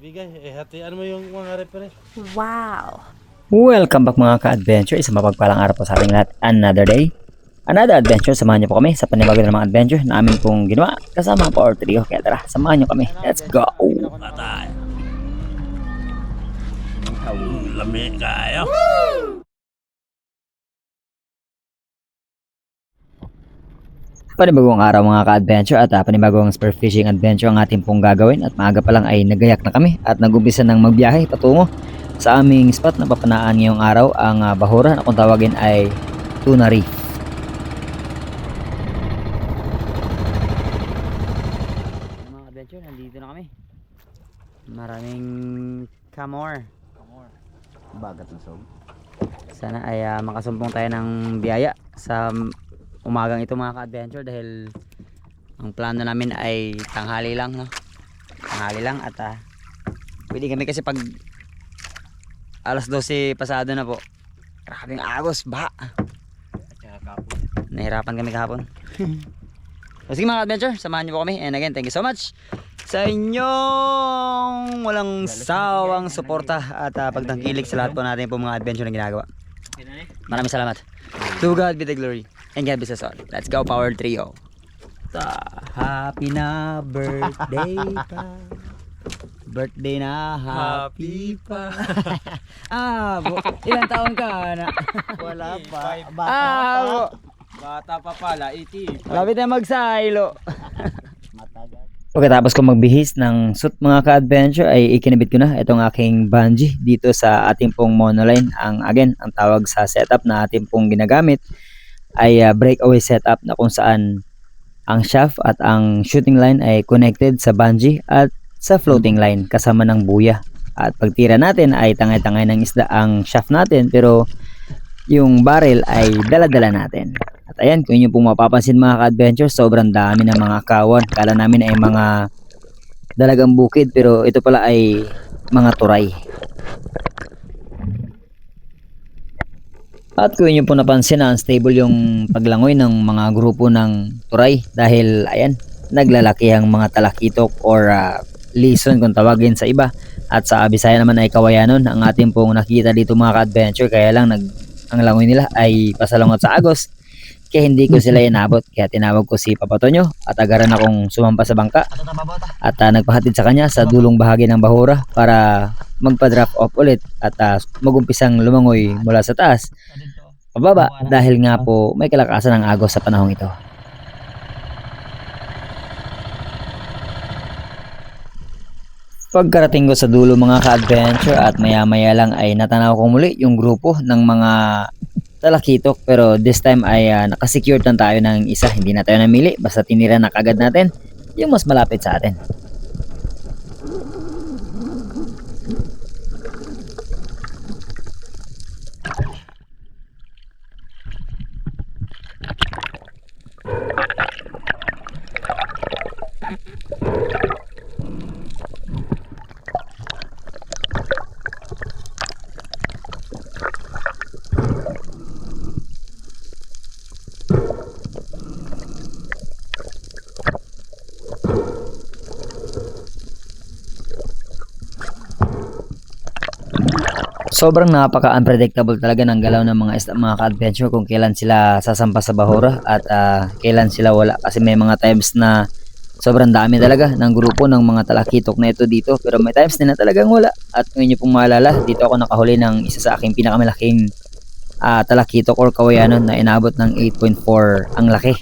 Bigay, hatian mo yung mga reference. Wow! Welcome back mga ka-adventure. Isang mapagpalang araw po sa ating lahat. Another day, another adventure. Samahan niyo po kami sa panibago ng mga adventure na amin pong ginawa kasama ang Power Trio. Kaya tara, samahan niyo kami. Let's go! Patay. Lami kayo. Panibagong araw mga ka-adventure at panibagong spear fishing adventure ang ating pong gagawin. At maaga pa lang ay nagayak na kami at nag-umpisa ng magbiyahe patungo sa aming spot na papanaan ngayong araw, ang bahura na kung tawagin ay Tuna Reef. Mga adventure, nandito na kami. Maraming kamor. Bagat na sog. Sana ay makasumpong tayo ng biyaya sa umagang ito mga ka-adventure, dahil ang plano namin ay tanghali lang, no? Tanghali lang at pwede kami kasi pag alas 12 pasado na po. Grabing agos, baha. Nahirapan kami kahapon. So, sige mga adventure, samahan niyo po kami. And again, thank you so much sa inyong walang sawang suporta at pagtangkilik sa lahat po natin po mga adventure na ginagawa. Maraming salamat. To God be the glory and God bless us all. Let's go, Power Trio. Happy na birthday pa. Birthday na happy pa. Ilang taon ka na? Wala pa. Bata pa pala, 80. Malapit na magsaylo. Pagkatapos ko magbihis ng suit mga ka-adventure ay ikinabit ko na itong aking bungee dito sa ating pong monoline. Ang tawag sa setup na ating pong ginagamit ay breakaway setup, na kung saan ang shaft at ang shooting line ay connected sa bungee at sa floating line kasama ng buya. At pagtira natin ay tangay-tangay ng isda ang shaft natin, pero yung barrel ay dala-dala natin. At ayan, kung inyo pong mapapansin mga ka-adventure, sobrang dami ng mga kawan. Kala namin ay mga dalagang bukid, pero ito pala ay mga turay. At kung inyo po napansin na unstable yung paglangoy ng mga grupo ng turay, dahil ayan, naglalaki ang mga talakitok or lison kung tawagin sa iba. At sa Bisaya naman ay kawayanon ang ating pong nakita dito mga ka-adventure. Kaya lang ang langoy nila ay pasalungot sa agos, kaya hindi ko sila inabot. Kaya tinawag ko si Papa Tonyo at agaran akong sumampa sa bangka at nagpahatid sa kanya sa dulong bahagi ng bahura para magpa-drop off ulit at magumpisang lumangoy mula sa taas pababa, dahil nga po may kalakasan ng agos sa panahong ito. Pagkarating ko sa dulo mga ka-adventure at maya-maya lang ay natanaw ko muli yung grupo ng mga talakitok, pero this time ay nakasecure lang tayo ng isa. Hindi na tayo namili, basta tinira na kagad natin yung mas malapit sa atin. Sobrang napaka-unpredictable talaga ng galaw ng mga isda mga ka-adventure, kung kailan sila sasampa sa bahura at kailan sila wala. Kasi may mga times na sobrang dami talaga ng grupo ng mga talakitok na ito dito, pero may times din na talagang wala. At kung inyo pong maalala, dito ako nakahuli ng isa sa aking pinakamalaking talakitok or kawayanon na inabot ng 8.4 ang laki.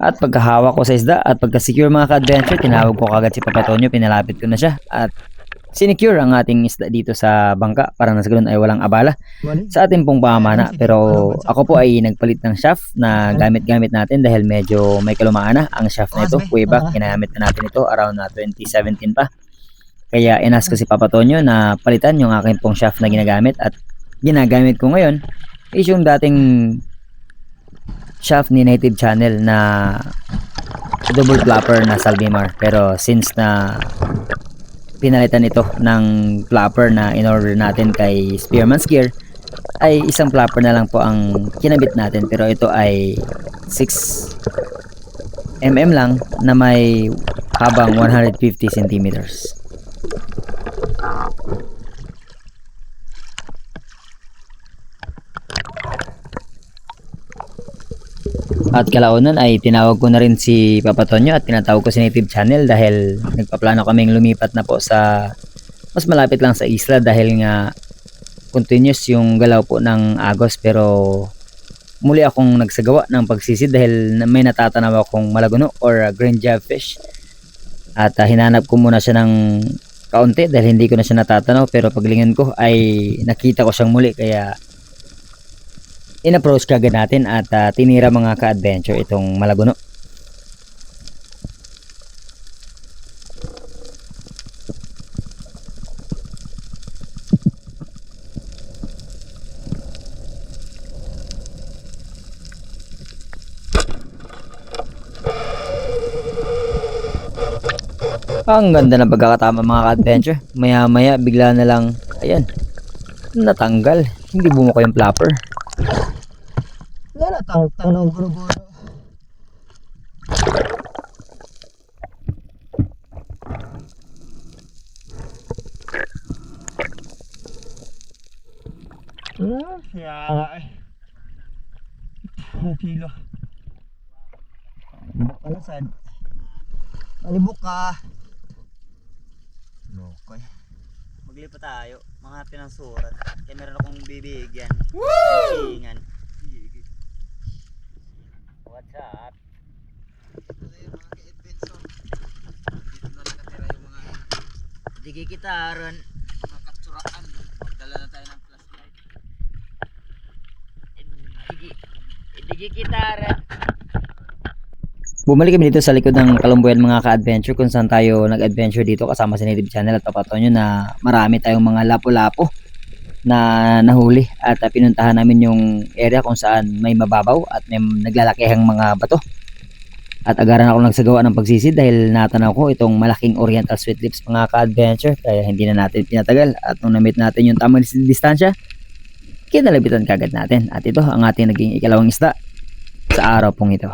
At pagkahawak ko sa isda at pagka-secure mga ka-adventure, tinawag ko kagad si Papa Tonyo, pinalapit ko na siya. At sinecure ang ating isda dito sa bangka para na sa ganun ay walang abala sa ating pong pamamana. Pero ako po ay nagpalit ng shaft na gamit-gamit natin dahil medyo may kalumaan na ang shaft na ito. Way back, ginamit na natin ito around 2017 pa. Kaya inas ko si Papa Tonyo na palitan yung aking pong shaft na ginagamit, at ginagamit ko ngayon is yung dating shaft ni Native Channel na double flapper na Salvimar. Pero since na pinalitan ito ng flapper na in-order natin kay Spearman's Gear, ay isang flapper na lang po ang kinabit natin. Pero ito ay 6mm lang na may habang 150 centimeters. At kalaunan ay tinawag ko na rin si Papa Tonyo at tinatawag ko si Native Channel dahil nagpaplano kaming lumipat na po sa mas malapit lang sa isla, dahil nga continuous yung galaw po ng agos. Pero muli akong nagsagawa ng pagsisid dahil may natatanaw akong malaguno or green jabfish, at hinanap ko muna siya ng kaunti dahil hindi ko na siya natatanaw. Pero paglingon ko ay nakita ko siyang muli, kaya in-approach kagad natin at tinira mga ka-adventure itong malaguno. Ang ganda ng pagkakatama mga ka-adventure. Maya maya bigla na lang, ayan, natanggal. Hindi bumuka yung flapper. Wala na tang ng guro-guro. Kaya nga eh. Kilo. Ano saan? Malibok ka. Lokoy. Maglipat tayo, mga pinansurat. Kaya meron akong bibigyan. Singan. What's up? Ito yung mga ka-adventure. Dito na nakatira yung mga Digi kita ron. katsuraan. Magdala na tayo ng flashlight. Digi kita ron. Bumalik kami dito sa likod ng Kalumbuyan mga ka-adventure, kung saan tayo nag-adventure dito kasama si Native Channel at Papa Tonyo, na marami tayong mga lapu-lapu na nahuli. At pinuntahan namin yung area kung saan may mababaw at may naglalakihang mga bato. At agaran ako nagsagawa ng pagsisid dahil natanaw ko itong malaking oriental sweet lips mga ka-adventure. Kaya hindi na natin pinatagal, at nung na-meet natin yung tamang distansya, kinalabitan kagad natin. At ito ang ating naging ikalawang isda sa araw pong ito.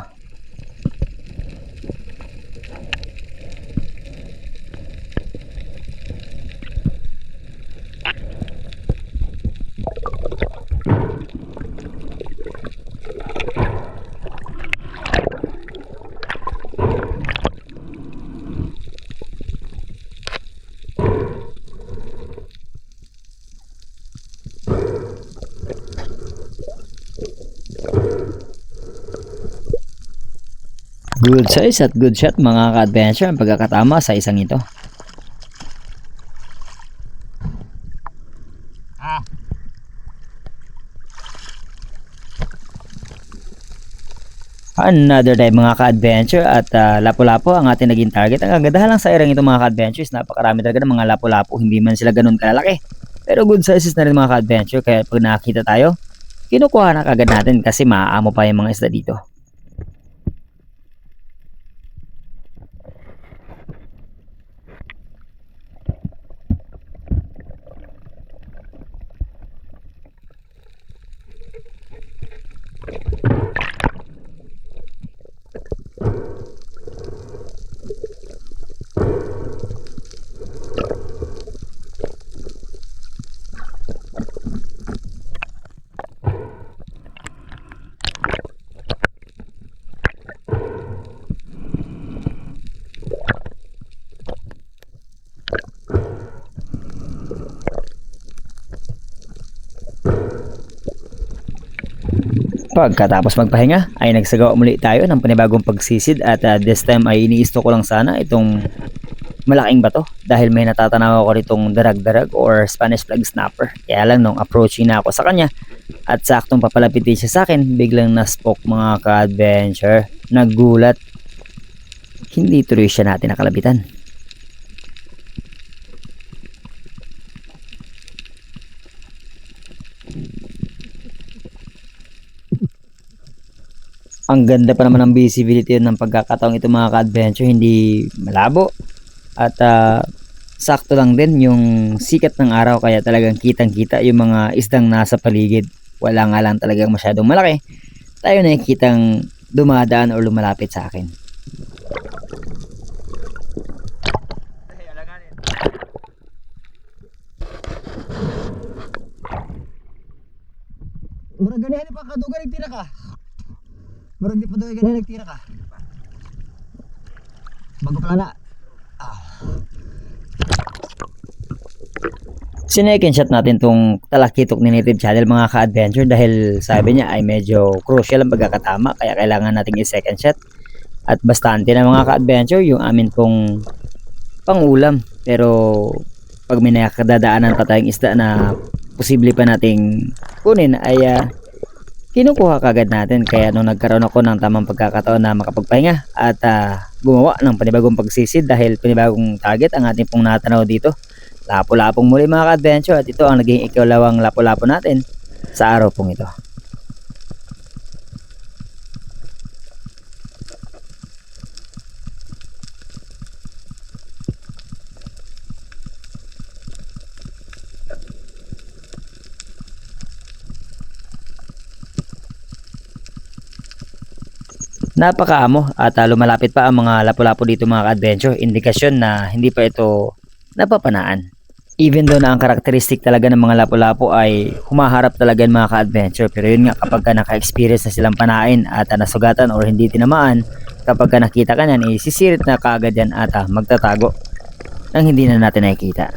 Good size at good shot mga ka-adventure ang pagkakatama sa isang ito. Another day mga ka-adventure, at lapu-lapu ang ating naging target. Ang kagandahan lang sa irang ito mga ka-adventures, napakarami talaga ng mga lapu-lapu, hindi man sila ganun kalalaki. Pero good sizes na rin mga ka-adventure, kaya pag nakakita tayo, kinukuha na kagad natin kasi maaamo pa yung mga isda dito. Pagkatapos magpahinga ay nagsagawa muli tayo ng panibagong pagsisid, at this time ay iniisto ko lang sana itong malaking bato dahil may natatanaw ako nitong darag-darag or Spanish flag snapper. Kaya lang nung approaching na ako sa kanya at saktong papalapitin siya sa akin, biglang na-spoke mga ka-adventure. Nagulat. Hindi tuloy siya natin nakalabitan. Ang ganda pa naman ng visibility ng pagkakataong ito mga ka-adventure, hindi malabo at sakto lang din yung sikat ng araw kaya talagang kitang kita yung mga isdang nasa paligid. Wala nga lang talagang masyadong malaki, tayo nakikitang dumadaan o lumalapit sa akin. Murag ganyan pa kadugan nagtira ka. Murag di pa doon ganyan nagtira ka. Bago pala na. Sinecond shot natin tong talakitok ni Native Channel mga ka-adventure dahil sabi niya ay medyo crucial ang pagkakatama kaya kailangan nating i-second shot. At bastante na mga ka-adventure yung amin pong pangulam, pero pag may nakadadaanan pa tayong isda na posible pa nating kunin ay kinukuha kagad natin. Kaya nung nagkaroon ako ng tamang pagkakataon na makapagpahinga at gumawa ng panibagong pagsisid dahil panibagong target ang ating pong natanaw dito, lapo-lapong muli mga ka-adventure, at ito ang naging ikalawang lapo-lapo natin sa araw pong ito. Napakaamo at lumalapit pa ang mga lapu-lapu dito mga ka-adventure, indikasyon na hindi pa ito napapanaan. Even though na ang karakteristik talaga ng mga lapu-lapu ay humaharap talaga ng mga ka-adventure, pero yun nga kapag ka naka-experience na silang panain at nasugatan or hindi tinamaan, kapag ka nakita ka nyan, sisirit na kaagad yan at magtatago nang hindi na natin nakikita.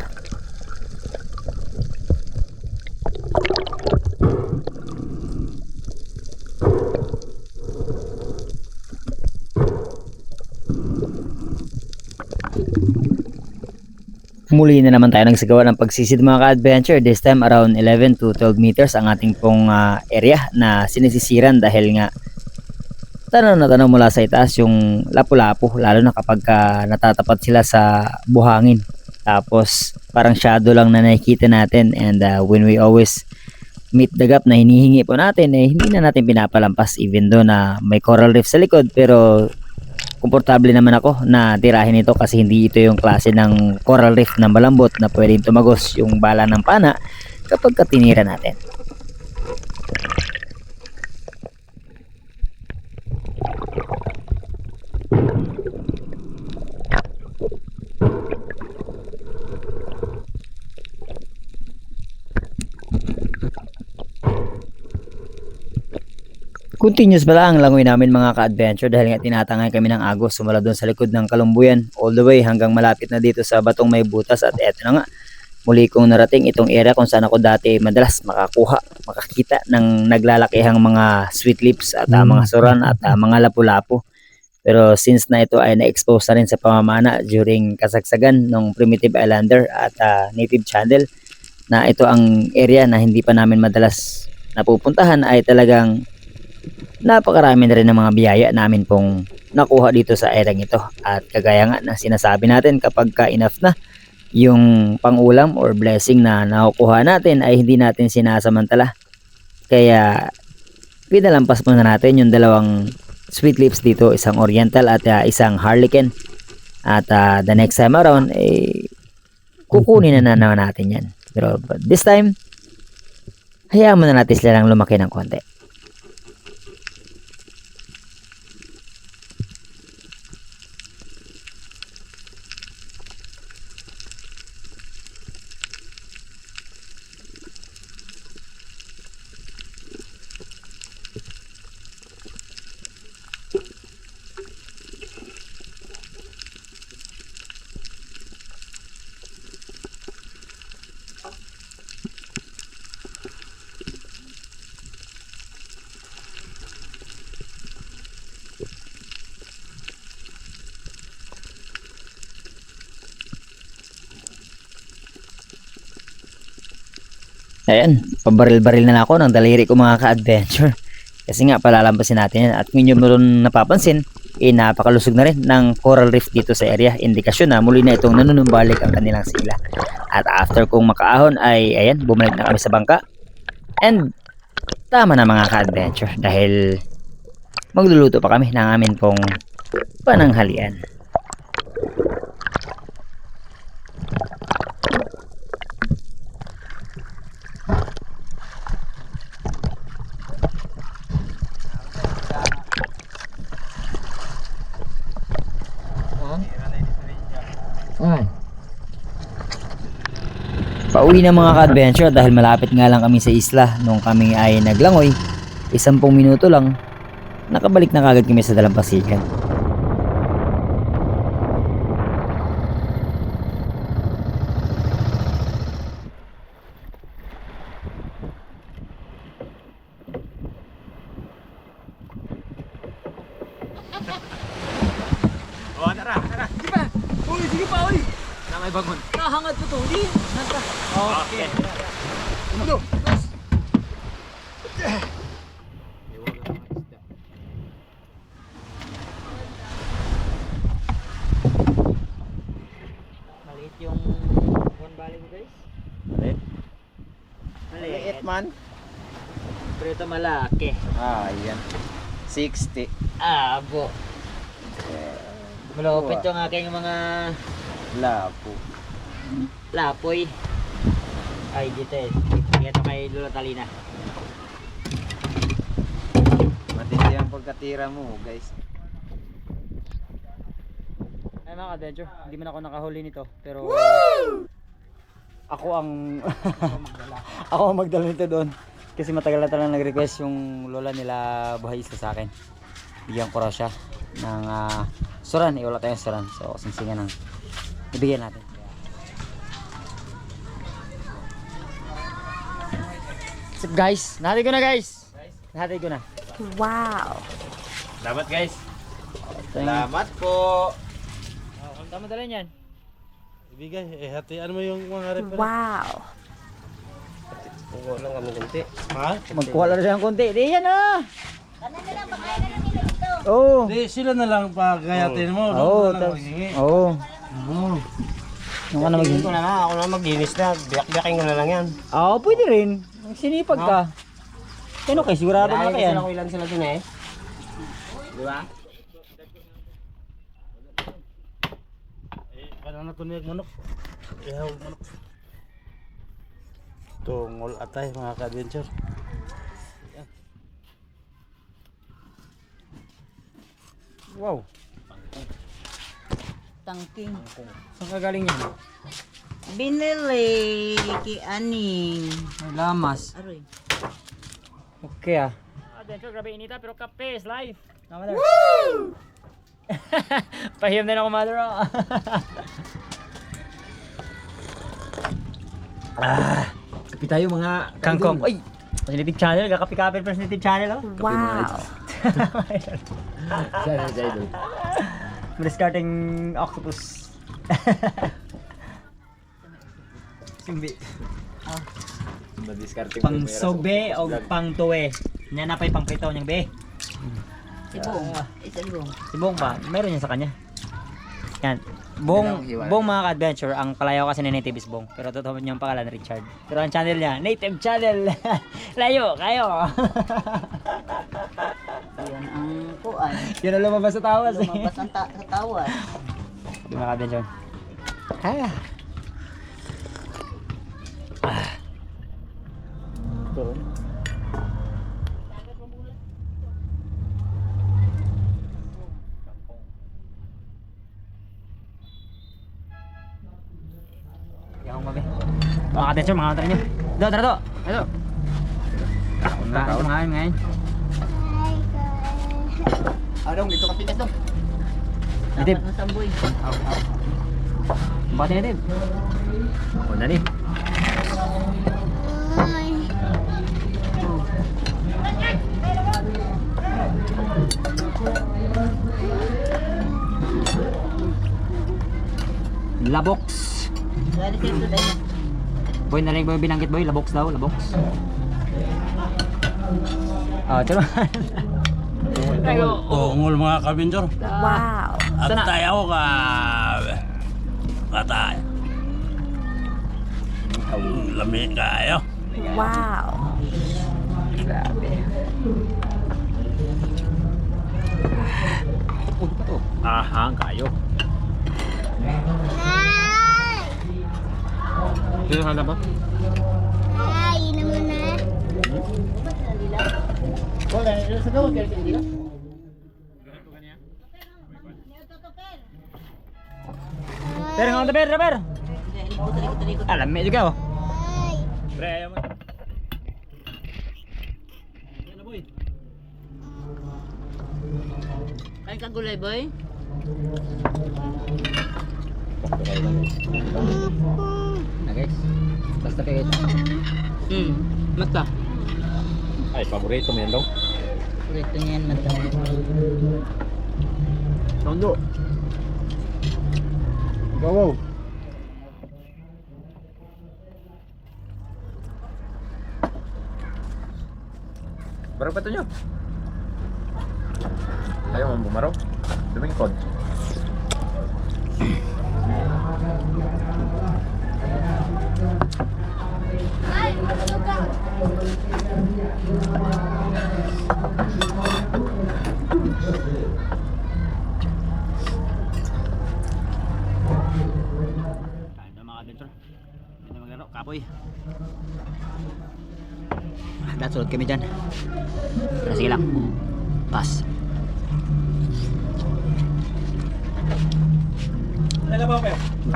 Muli na naman tayo nagsagawa ng pagsisid mga ka-adventure. This time around 11 to 12 meters ang ating pong area na sinisisiran dahil nga tanaw na tanaw mula sa itaas yung lapu-lapu, lalo na kapag natatapat sila sa buhangin. Tapos parang shadow lang na nakikita natin, and when we always meet the gap na hinihingi po natin, hindi na natin pinapalampas even though na may coral reef sa likod, pero komportable naman ako na tirahin ito kasi hindi ito yung klase ng coral reef na malambot na pwedeng tumagos yung bala ng pana kapag katinira natin. Continuous pala ang langoy namin mga ka-adventure dahil nga tinatangay kami ng agos sumula doon sa likod ng Kalumbuyan all the way hanggang malapit na dito sa Batong May Butas. At eto na nga, muli kong narating itong area kung saan ako dati madalas makakita ng naglalakihang mga sweet lips at mga suran at mga lapu-lapu. Pero since na ito ay na-expose na rin sa pamamana during kasagsagan ng Primitive Islander at Native Channel, na ito ang area na hindi pa namin madalas napupuntahan, ay talagang napakarami na rin ng mga biyaya namin pong nakuha dito sa erang ito. At kagaya nga na sinasabi natin, kapag enough na yung pangulam or blessing na nakukuha natin ay hindi natin sinasamantala. Kaya pinalampas muna natin yung dalawang sweet lips dito, isang oriental at isang harlequin. At the next time around kukunin na naman natin yan. Pero this time hayaan muna natin sila lang lumaki ng konti. Ayan, pabaril-baril na ako ng daliri ko mga ka-adventure. Kasi nga palalampasin natin yan. At kung inyo meron napapansin, napakalusog na rin ng coral reef dito sa area. Indikasyon na muli na itong nanunumbalik ang kanilang sila. At after kong makaahon ay ayan, bumalik na kami sa bangka. And tama na mga ka-adventure dahil magluluto pa kami ng amin pong pananghalian. Pauwi na mga ka-adventure dahil malapit nga lang kami sa isla. Nung kami ay naglangoy, 10 minuto lang, nakabalik na kagad kami sa dalampasigan. Oh, tara. Sige pa. Uy, sige pa, uy. Na may bangon. Nahangad po to. Di. Nanta. Okay. Maliit yung one bali mo guys. Maliit. Maliit man. Pero ito malaki. Ayan. 60. Abo. Malupit yung aking mga Lapo. lapoy. Ay, dito eh. Ito kay Lola Talina. Matindi ang pagkatira mo, guys. Ay mga ka-adventure, hindi man ako nakahuli nito. Pero ako ang ako ang magdala nito doon. Kasi matagal na talagang nag-request yung lola nila Buhay Isa sa akin. Bigyan ko raw siya ng suran. Wala tayong suran. So singsingan ng ibigyan natin. Sip guys, nahatid ko na guys. Nahatid ko na. Wow. Salamat, guys. Salamat po. Tama dala niyan. Ibigay, hatian mo yung mga reference. Wow. Oo lang kami kunti. Ha? Magkuha lang siya ng konti. Di yan ah. Oo. Di, sila na lang pagayatin mo. Oo, Doon na lang maghingi. Oo. Oo. Yung ka na mag- ko na lang, ako na maglinis na. Biyak-biyakin ko na lang yan. Oo, pwede rin. Sinipag ka. Ano kay sigurado na kaya. Kung ilan sila dun eh. Di ba? Parang natuniyag manok. Ihaw manok. Tungol atay mga ka-adventure. Wow. Tangking. Saan ka galing yan? Binili kay Aning. May lamas. Aroy. Okay ah. Adventure, grabe inita pero kape is life. Mother. Woo! Pahiyam din ako mother. Kapi tayo mga kangkong. Uy! Native channel, kakapi-kapi first native channel oh. Wow. Sana sa idol. Discarding octopus. Simbi. Madiskarte Pang sobe o pang tuwe. Nya na pay pang prito niyang be. Sibong. Sibong. Si Bong ba? Meron yan sa kanya. Yan. Bong mga ka-adventure, ang palayaw kasi ni Native is Bong. Pero totoo niya ang pangalan Richard. Pero ang channel niya, Native Channel. Layo, kayo. Yan ang kuan. Yan ang lumabas sa tawas. Lumabas ang sa tawas. Mga ka-adventure. Ah. Yang mabe. Mga ka-adventure, mga kantarin nyo. Do, tara do. Ito. Ngayon. Anong dito ka pitas dong? Native. Ang samboy. Bakit Native? O, Native. Labox. Dali kayo tayo. Boy, narinig mo yung binanggit boy? Labox daw, labox. Ah, tiro. Tungol mga kabinjor. Wow. At tayo ka. Katay. Lamig kayo. Wow. Grabe. Ahang kayo. Sino handa ba? Ay, naman na. Pero nga tabi, Robert. Alam mo juga oh. Pre, ayaw mo. Kain ka gulay, boy? Na guys. Basta kayo. Mata. Ay, paborito mo yan daw. Kurito niyan, mata. Tondo. Go. Barang pa ito nyo. Ayaw mong bumaraw. Dumingkod. Ay, masuka. Kain na mga adventure. Hindi na maglaro, kapoy. Sulod kami dyan. Pero sige lang. Pass.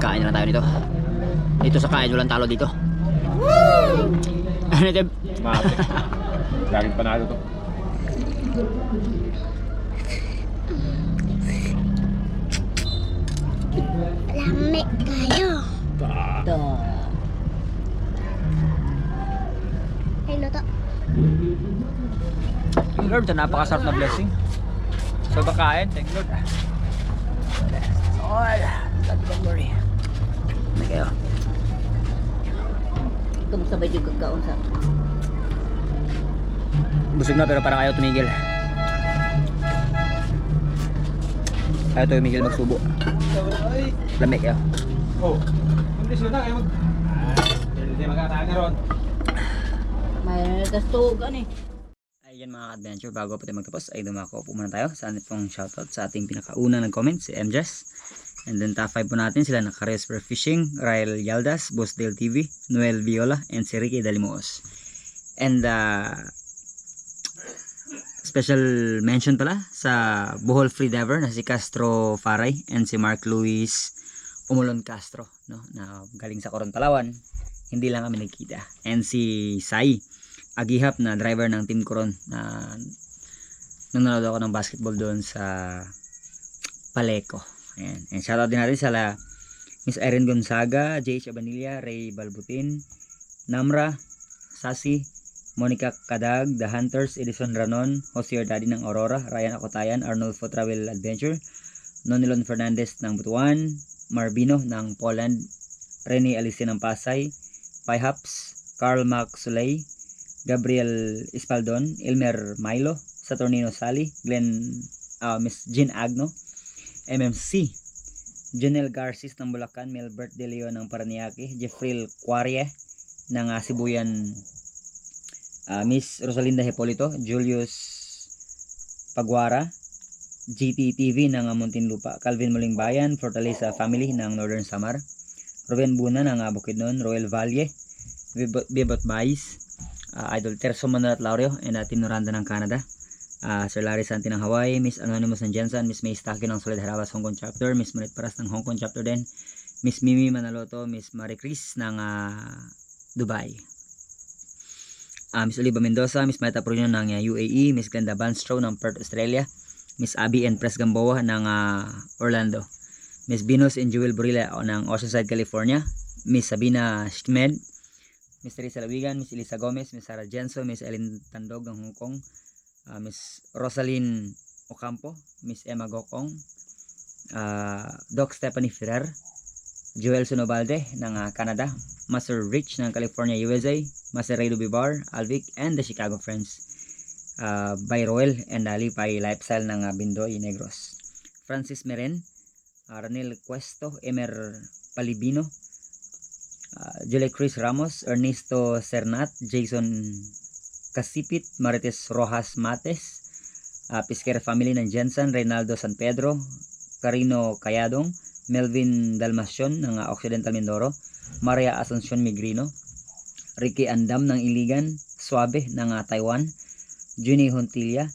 Kain na lang tayo nito. Dito sa kain, walang talo dito. Ano ito? Maapit. Laging panalo to. Lamig kayo. Ito. Ay, luto. Thank Lord, sa napakasarap na blessing. So kakain, thank Lord. All, God be the glory. Ano kayo? Kumusabay yung kagkaon sa. Busog na pero parang ayaw tumigil. Ayaw tumigil magsubo. Lamig kayo. Oh. Hindi sila na kayo mag... Hindi magkatahan na ron. May kastugan eh. Ayan mga adventure, bago po tayo magtapos ay dumako po muna tayo sa ating pong shoutout sa ating pinakauna nag-comment, si MJess. And then top 5 po natin sila Nakares for Fishing, Rael Yaldas, Bossdale TV, Noel Viola, and si Ricky Dalimos. And special mention pala sa Bohol Free Diver na si Castro Faray and si Mark Luis Umulon Castro, no, na galing sa Coron, Palawan. Hindi lang kami nagkita. And si Sai Agihap na driver ng Team Coron na nanonood ako ng basketball doon sa Paleco. Ayan. And shoutout din natin sa Miss Irene Gonzaga, JH Abanilla, Ray Balbutin, Namra, Sasi, Monica Kadag, The Hunters, Edison Ranon, Jose Daddy ng Aurora, Ryan Akotayan, Arnulfo Travel Adventure, Nonilon Fernandez ng Butuan, Marbino ng Poland, Rene Alice ng Pasay, Paihaps, Carl Mac Sulay, Gabriel Espaldon, Elmer Milo, Saturnino Sally, Miss Jean Agno, MMC, Janelle Garcis ng Bulacan, Melbert De Leon ng Paranaque, Jeffrey Quarie ng Sibuyan, Miss Rosalinda Hipolito, Julius Paguara, GTTV ng Muntinlupa, Calvin Muling Bayan, Fortaleza Family ng Northern Samar, Ruben Buna ng Bukidnon, Royal Valle, Bibot Bays, Idol Terso Manuel Laurio, and Team Noranda ng Canada, Sir Larry Santi ng Hawaii, Miss Anonymous ng Jensen, Miss May Staki ng Solid Harabas Hong Kong Chapter, Miss Marit Paras ng Hong Kong Chapter din, Miss Mimi Manaloto, Miss Marie Chris ng Dubai, Miss Oliva Mendoza, Miss Meta Pruno ng UAE, Miss Glenda Banstro ng Perth, Australia, Miss Abby and Pres Gamboa ng Orlando, Miss Venus and Jewel Burilla ng Oceanside, California, Miss Sabina Schmed, Miss Teresa Lawigan, Miss Elisa Gomez, Miss Sarah Jenso, Miss Ellen Tandog ng Hong Kong, Miss Rosaline Ocampo, Miss Emma Gokong, Doc Stephanie Ferrer, Joel Sunobalde ng Canada, Master Rich ng California, USA, Master Raydo Bibar, Alvic, and the Chicago Friends, by Roel and Lipay Lifestyle ng Bindoy, Negros, Francis Meren, Ranel Cuesto, Emer Palibino, Julie Chris Ramos, Ernesto Cernat, Jason Casipit, Marites Rojas Mates, Pisquera Family ng Jensen, Reynaldo San Pedro, Carino Cayadong, Melvin Dalmacion ng Occidental Mindoro, Maria Asuncion Migrino, Ricky Andam ng Iligan, Suabe ng Taiwan, Juni Hontilla,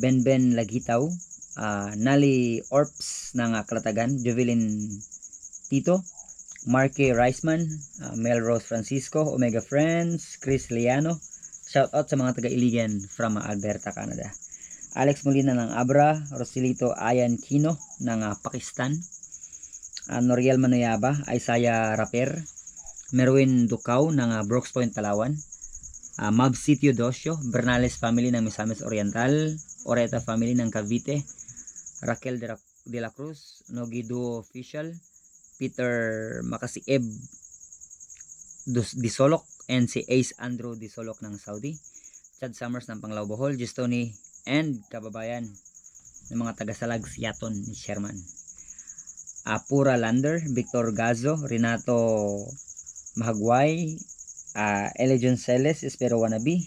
Benben Lagitaw, Nali Orps ng Kalatagan, Jovelyn Tito, Marky Riceman, Melrose Francisco, Omega Friends, Chris Liano, shout out sa mga taga-Iligan from Alberta, Canada. Alex Molina ng Abra, Rosilito Ayan Kino ng Pakistan, Noriel Manoyaba, Isaiah Raper, Merwin Ducaw ng Brooks Point, Palawan, Mab Sitio Dosio, Bernales Family ng Misamis Oriental, Oreta Family ng Cavite, Raquel de la Cruz, Nogi Duo Official, Peter Makasieb Disolok, and si Ace Andrew Disolok ng Saudi, Chad Summers ng Panglao Bohol, Gistoni, and kababayan ng mga taga-Salag Siaton ni Sherman, Pura Lander, Victor Gazo, Renato Mahagway, Elejon Celes, Espero Wanabi,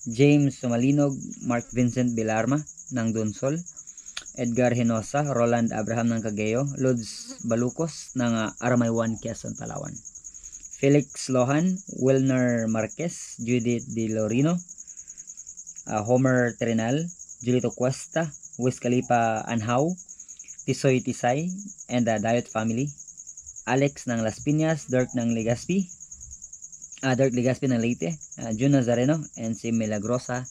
James Sumalinog, Mark Vincent Bilarma ng Donsol, Edgar Hinosa, Roland Abraham ng Cageo, Lods Balucos ng Aramaywan, Quezon, Palawan, Felix Lohan, Wilner Marquez, Judith De Lorino, Homer Trinal, Julito Cuesta, Wiz Khalifa Anhaw, Tisoy Tisay, and the Diet Family, Alex ng Las Piñas, Dirk ng Legazpi, Dirk Legazpi ng Leyte, Jun Nazareno, and si Milagrosa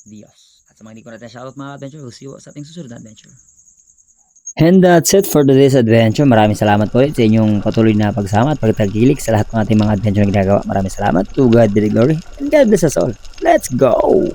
Dios. At sa mga hindi ko natin shoutout mga adventure, we'll see you sa ating susunod na adventure. And that's it for today's adventure. Maraming salamat po sa inyong patuloy na pagsama at pagtagilig sa lahat ng ating mga adventure na ginagawa. Maraming salamat. To God be the glory and God bless us all. Let's go!